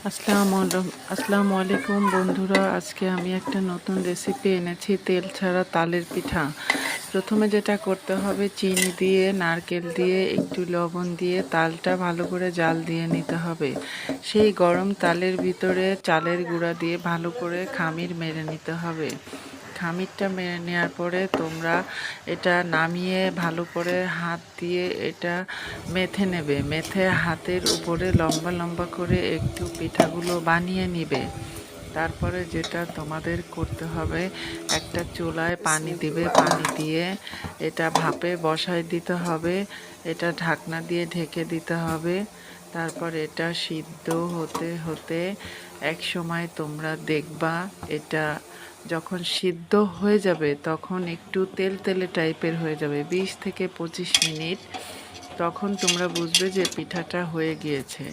আসসালামু আলাইকুম বন্ধুরা, আজকে আমি একটা নতুন রেসিপি এনেছি, তেল ছাড়া তালের পিঠা। প্রথমে যেটা করতে হবে, চিনি দিয়ে, নারকেল দিয়ে, একটু লবণ দিয়ে তালটা ভালো করে জাল দিয়ে নিতে হবে। সেই গরম তালের ভিতরে চালের গুঁড়া দিয়ে ভালো করে খামির মেরে নিতে হবে। খামিরটা মেরে নেওয়ার পরে তোমরা এটা নামিয়ে ভালো করে হাত দিয়ে এটা মেখে নেবে। মেখে হাতের উপরে লম্বা লম্বা করে একটু পিঠাগুলো বানিয়ে নিবে। তারপরে যেটা তোমাদের করতে হবে, একটা চুলায় পানি দিবে, পানি দিয়ে এটা ভাপে বসায় দিতে হবে। এটা ঢাকনা দিয়ে ঢেকে দিতে হবে। তারপর এটা সিদ্ধ হতে হতে এক সময় তোমরা দেখবা এটা যখন সিদ্ধ হয়ে যাবে তখন একটু তেল তেলে টাইপের হয়ে যাবে, 20 থেকে 25 মিনিট। তখন তোমরা বুঝবে যে পিঠাটা হয়ে গিয়েছে।